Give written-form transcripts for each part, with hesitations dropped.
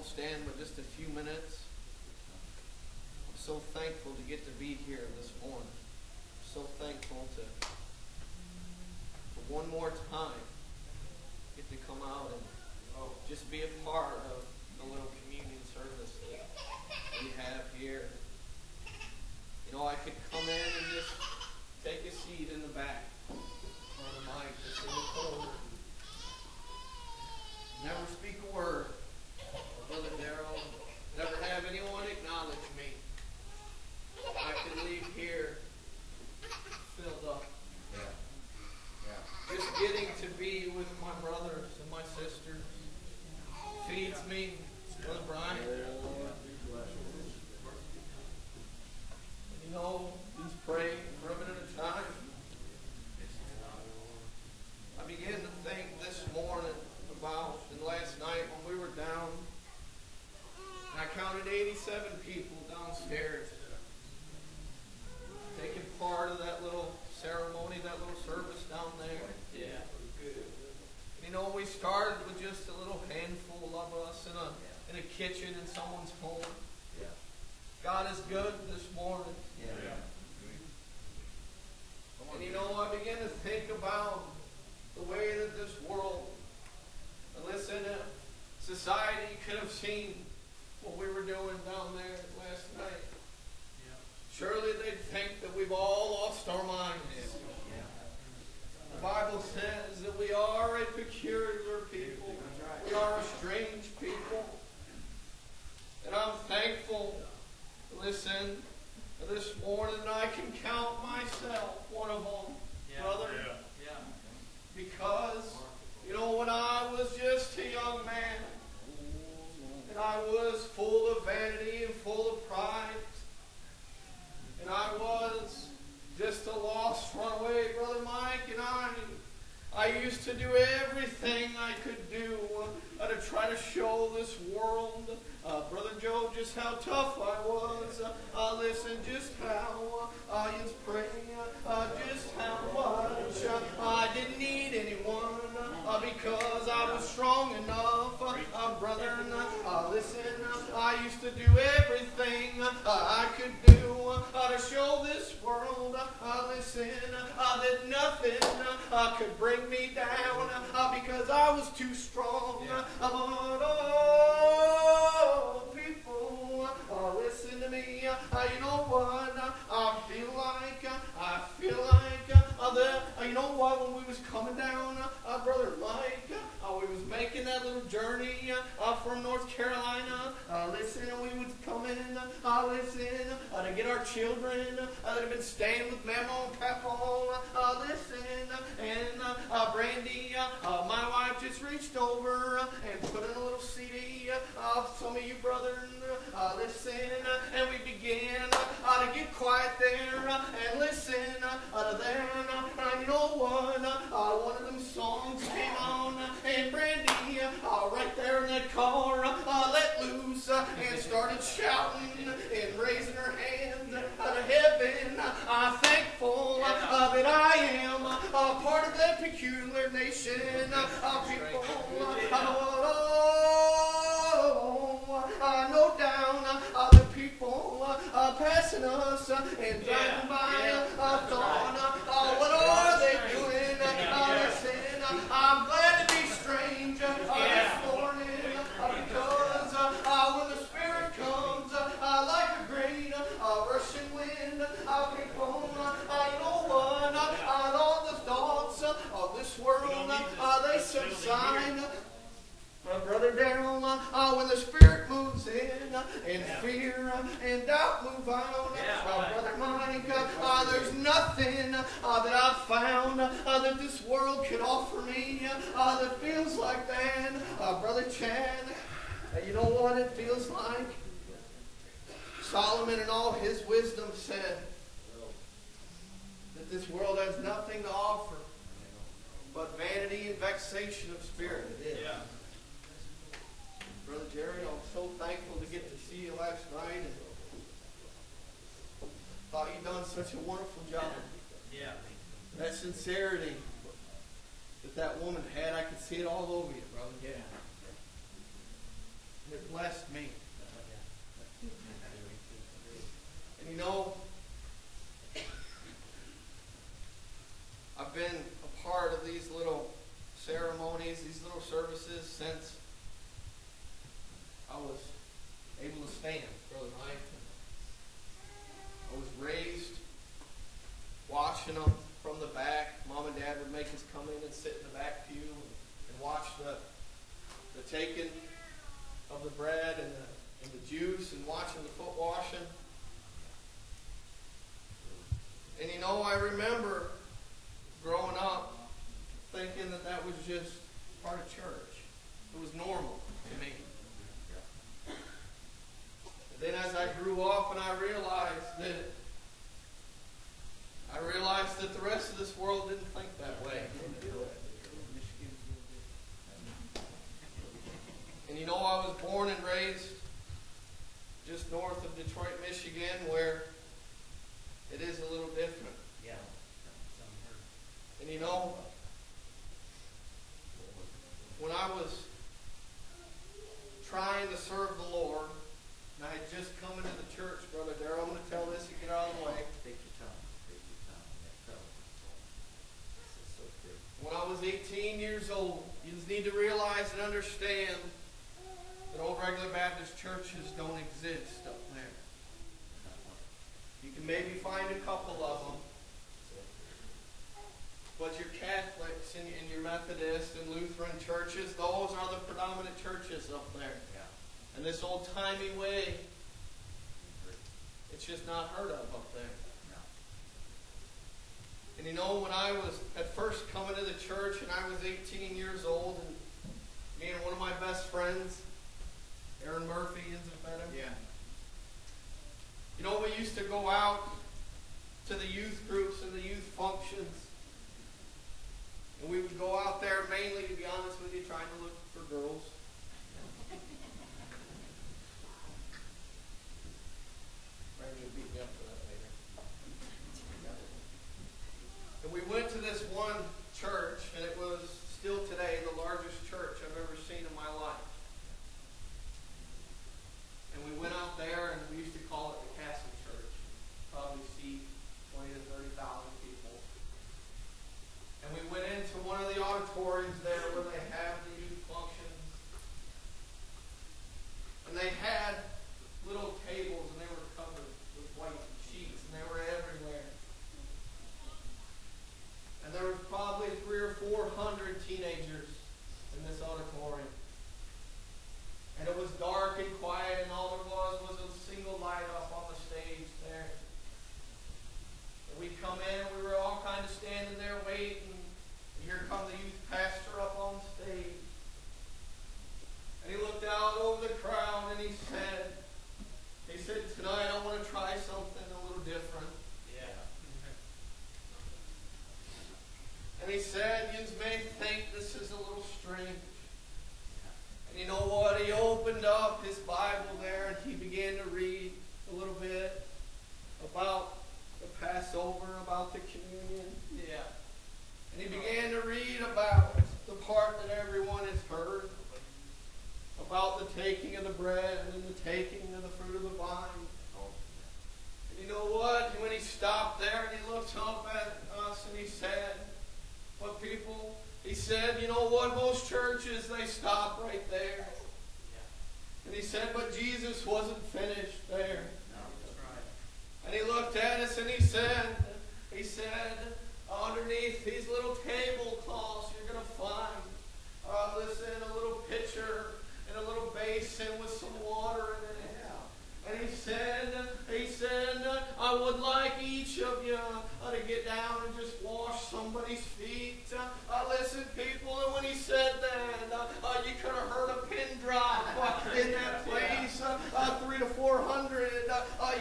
stand but just a few minutes. I'm so thankful to get to be here this morning. I'm so thankful to, for one more time, get to come out and just be a part of the little communion service that we have here. You know, I could come in and just take a seat in the back on the mic, just in the corner. Never speak a word. Brother Darrell, never have anyone acknowledge me. I could leave here filled up. Just getting to be with my brothers and my sisters feeds me. Brother Brian. You know, he's praying for a minute at a time. I began to think this morning about, and last night when we were down, I counted 87 people downstairs taking part of that little ceremony, that little service down there. Yeah. You know, we started with just a little handful of us in a kitchen in someone's home. Yeah. God is good this morning. Yeah. And you know, I began to think about the way that this world, listen, society could have seen what we were doing down there last night. Yeah. Surely they'd think that we've all lost our minds. Yeah. The Bible says that we are a peculiar people. We are a strange people. And I'm thankful, listen, this morning I can count myself one of them, brother. Yeah. Because, you know, when I was just a young man, and I was full of vanity and full of pride, and I was just a lost runaway, Brother Mike, and I used to do everything I could do to try to show this world, Brother Joe, just how tough I was. Listen, just how I was praying, just how much I didn't need anyone because I was strong enough, brother. Listen, I used to do everything I could do to show this world, listen, that nothing could bring me down because I was too strong. Oh, people, listen to me. You know what? I feel like that. You know what? When we was coming down, Brother Mike, we was making that little journey from North Carolina. Listen, we would come in, listen, to get our children that have been staying with Mama and Papa. Listen, and Brandy, my wife, just reached over and put in a little CD of some of you brothers. Listen, and we began to get quiet there and listen to them. And you know what? One of them songs came on, and Brandy, right there in that car, let loose and started shouting and raising her hands to heaven. I'm thankful that I am part of that peculiar nation of people. No down the people passing us and driving by thought, what are they doing? Listen, I'm glad to be strange this morning because when the Spirit comes like a great rushing wind, people, you know what? All the thoughts of this world, they subside. Brother Darrell, when the Spirit moves in and fear and doubt move out, Brother Mike, there's nothing that I've found that this world could offer me that feels like that. Brother Chad, you know what it feels like? Solomon in all his wisdom said that this world has nothing to offer but vanity and vexation of spirit. Yeah. Brother Jerry, I'm so thankful to get to see you last night, and thought you done such a wonderful job. Yeah. That sincerity that woman had, I could see it all over you, brother. Yeah. And it blessed me. And you know, I've been a part of these little ceremonies, these little services since I was able to stand, Brother Mike. I was raised watching them from the back. Mom and Dad would make us come in and sit in the back pew and watch the taking of the bread and the juice and watching the foot washing. And you know, I remember growing up thinking that was just part of church. It was normal to me. And then as I grew up and I realized that the rest of this world didn't think that way. And you know, I was born and raised just north of Detroit, Michigan, where it is a little different. Yeah. And you know, when I was trying to serve the Lord, and I had just come into the church, Brother Darrell, I'm going to tell this and get out of the way. Take your time. Take your time. Yeah, tell us. This is so true. When I was 18 years old, you just need to realize and understand that old regular Baptist churches don't exist up there. You can maybe find a couple of them, but your Catholics and your Methodist and Lutheran churches, those are the predominant churches up there. Yeah. And this old-timey way, it's just not heard of up there. No. And you know, when I was at first coming to the church and I was 18 years old, and me and one of my best friends, Aaron Murphy, isn't that him? Yeah. You know, we used to go out to the youth groups and the youth functions. And we would go out there mainly, to be honest with you, trying to look for girls. Maybe you'll beat me up for that later. And we went to this one church, and it was still today the largest church I've ever seen in my life. And we went out there, and we used to call it the Castle Church. Probably seat 20 to 30,000 people. And we went into one of the auditoriums there where they have the youth functions. And they had little tables, and they were covered with white sheets, and they were everywhere. And there was probably 300 or 400 teenagers in this auditorium. And it was dark and quiet, and all there was a single light up on the stage there. And we'd come in, we were all kind of standing there waiting. And here come the youth pastor up on stage. And he looked out over the crowd and he said, tonight I want to try something a little different. Yeah. And he said, you may think this is a little strange. And you know what? He opened up his Bible there and he began to read a little bit about the Passover, about the communion. Yeah. And he began to read about the part that everyone has heard, about the taking of the bread and the taking of the fruit of the vine. And you know what? When he stopped there and he looked up at us and he said, what people? He said, you know what? Most churches, they stop right there. And he said, but Jesus wasn't finished there. No, that's right. And he looked at us and he said, underneath these little tablecloths, you're going to find, a little pitcher and a little basin with some water in it. And he said, I would like each of you to get down and just wash somebody's feet. Listen, people, and when he said that, you could have heard a pin drop in that place. 300 to 400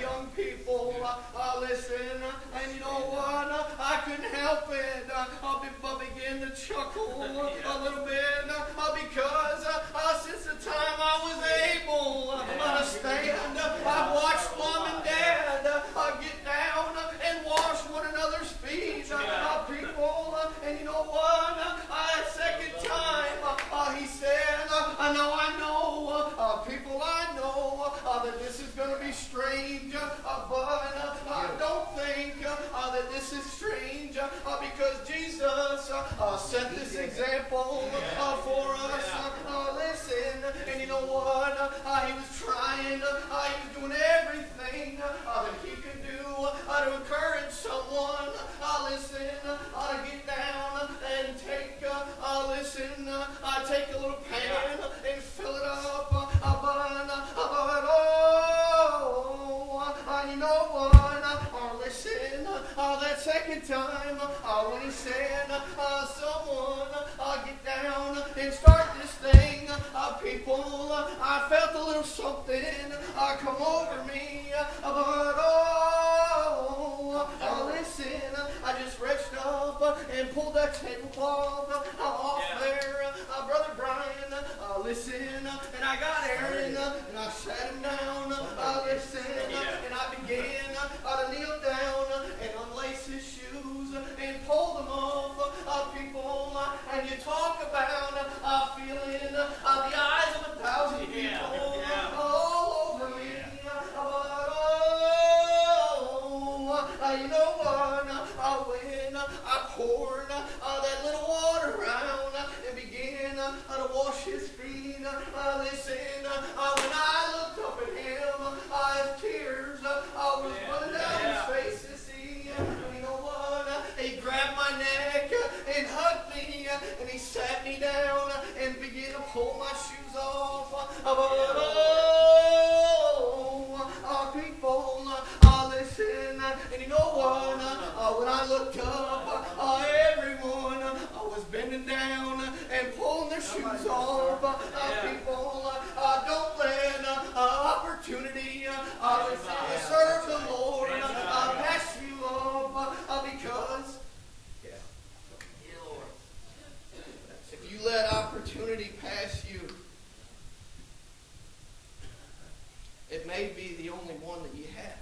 young people, listen, and you know what? I couldn't help it. I began to chuckle a little bit because since the time I was able to stand, I've watched Mom and Dad get down and wash one another's feet, people, and you know what? Second time, he said, I know, people set this example for us. Listen, and you know what? He was trying, he was doing everything that he could do to encourage someone. Listen, get down and take, take a little pan and fill it up. You know what? Listen, that second time when he said, someone get down and start this thing, people, I felt a little something come over me. Listen, I just reached up and pulled that tablecloth off there, Brother Brian. Listen, and I got Aaron and I sat him down. Listen, and I began to kneel down and unlace his shoes and pull them off. People, and you talk about feeling the eyes of 1,000 people all over me. You know what? When I poured that little water around and began to wash his feet, listen, when I looked up at him, his tears was running down his face to see. And you know what? He grabbed my neck and hugged me, and he sat me down and began to pull my shoes off. People, listen, and you know what? When I looked up, everyone was bending down and pulling their shoes off. People, don't let opportunity to serve the Lord pass you up, because if you let opportunity pass you, it may be the only one that you have.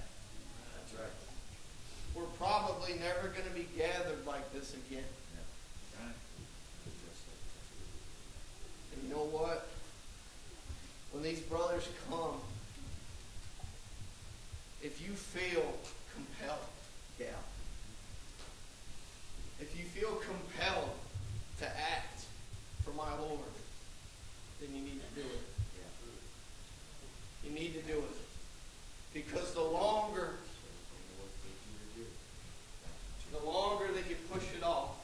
That's right. We're probably never going to be gathered like this again. Yeah. Right. And you know what? When these brothers come, if you feel compelled, if you feel compelled to act for my Lord, then you need to do it. You need to do it. Because the longer that you push it off,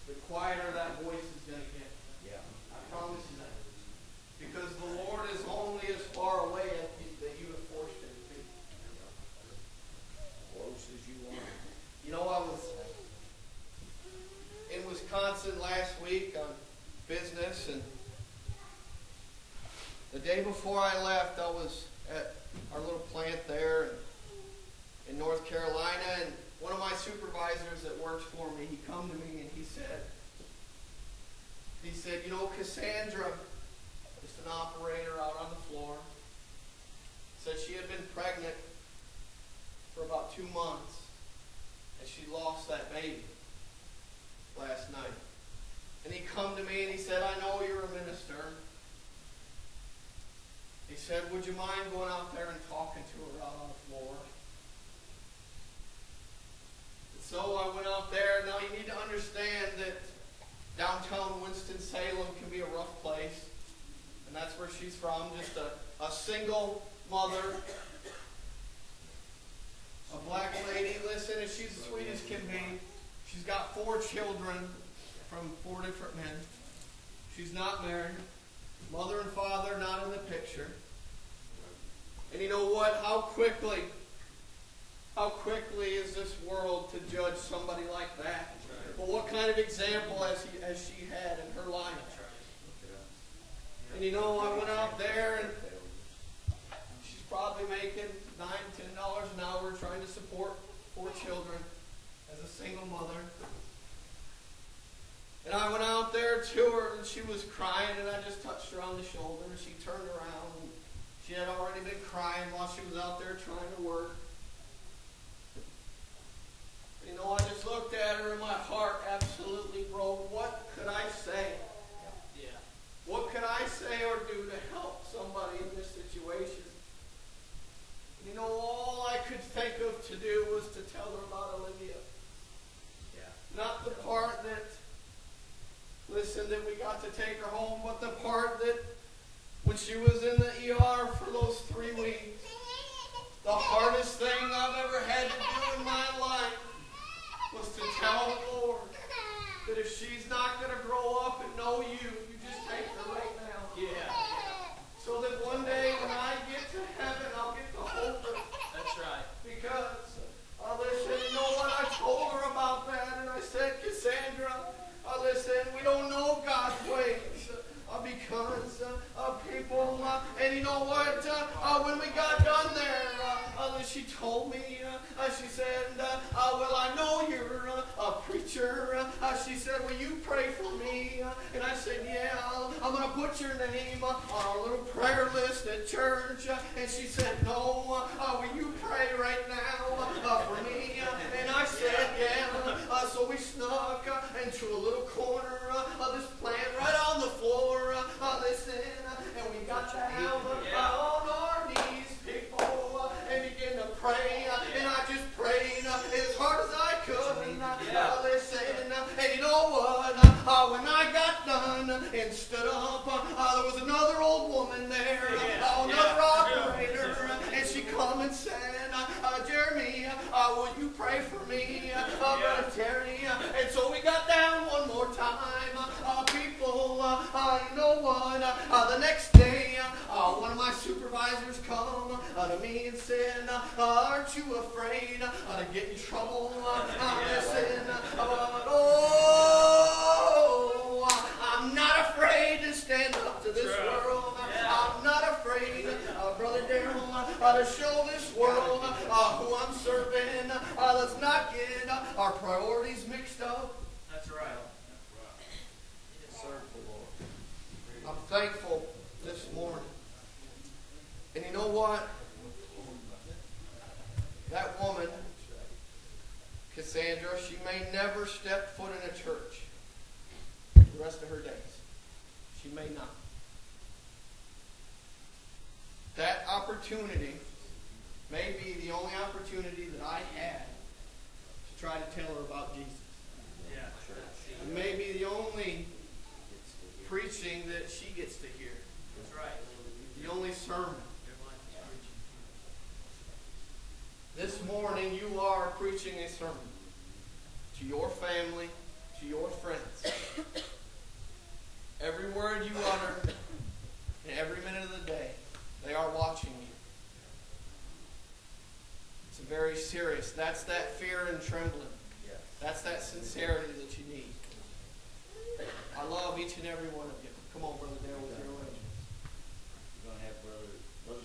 the quieter that voice is going to get. Yeah. I promise you that. Because the Lord is only as far away as that you have forced him to be. Close as you want. You know, I was in Wisconsin last week on business, and the day before I left, I was at our little plant there in North Carolina, and one of my supervisors that works for me, he come to me and he said, you know, Cassandra, just an operator out on the floor, said she had been pregnant for about 2 months, and she lost that baby last night. And he come to me and he said, I know you're a minister. He said, would you mind going out there and talking to her out on the floor? And so I went out there. Now you need to understand that downtown Winston-Salem can be a rough place. And that's where she's from, just a single mother, a black lady. Listen, and she's as sweet as can be. She's got 4 children from 4 different men. She's not married. Mother and father not in the picture. And you know what? How quickly is this world to judge somebody like that? Well, what kind of example has she had in her life? And you know, I went out there and she's probably making $9, $10 an hour trying to support 4 children as a single mother. And I went out there to her, and she was crying, and I just touched her on the shoulder, and she turned around, and she had already been crying while she was out there trying to work. And you know, I just looked at her, and my heart absolutely broke. What could I say? Yeah. What could I say or do to help somebody in this situation? And you know, all I could think of to do was to tell her about Olivia. listen, that we got to take her home, but the part that when she was in the ER for those 3 weeks, the hardest thing I've ever had to do in my life was to tell the Lord that if she's not going to grow up and know you, you just take her right now. Yeah. So that one day when I get to heaven, I'll get to hold her. That's right. Because, listen, you know what? I told her about that, and I said, Cassandra, listen, we don't know God's ways. Because people, and you know what? When we got done there, she told me, she said, well, I know you're a preacher. She said, will you pray for me? And I said, yeah, I'm going to put your name on our little prayer list at church. And she said, no, will you pray right now for me? And I said, yeah. So we snuck into a little corner of this plant right on the floor. Listen, and we got down on our knees, people, and began to pray. And I just prayed as hard as I could. Listen, and you know what? When I got done and stood up, there was another old woman there, another operator, and she come and said, Jeremy, will you pray for me, Brother Terry? And so we got down one more time. People, you know what? The next day, one of my supervisors come to me and said, aren't you afraid to get in trouble? Listen, I'm not afraid to stand up to this world. I'm not afraid, Brother Darrell, to show this world who I'm serving. Let's not get our priorities mixed up. That's right. Serve the Lord. I'm thankful this morning. And you know what? That woman, Cassandra, she may never step foot in a church the rest of her days. She may not. That opportunity may be the only opportunity that I had to try to tell her about Jesus. It may be the only preaching that she gets to hear. That's right. The only sermon. This morning you are preaching a sermon to your family, to your friends. Every word you utter and every minute of the day, they are watching you. It's very serious. That's that fear and trembling. That's that sincerity that you need. I love each and every one of you. Come on, Brother Dale, with your arrangements. You're going to have Brother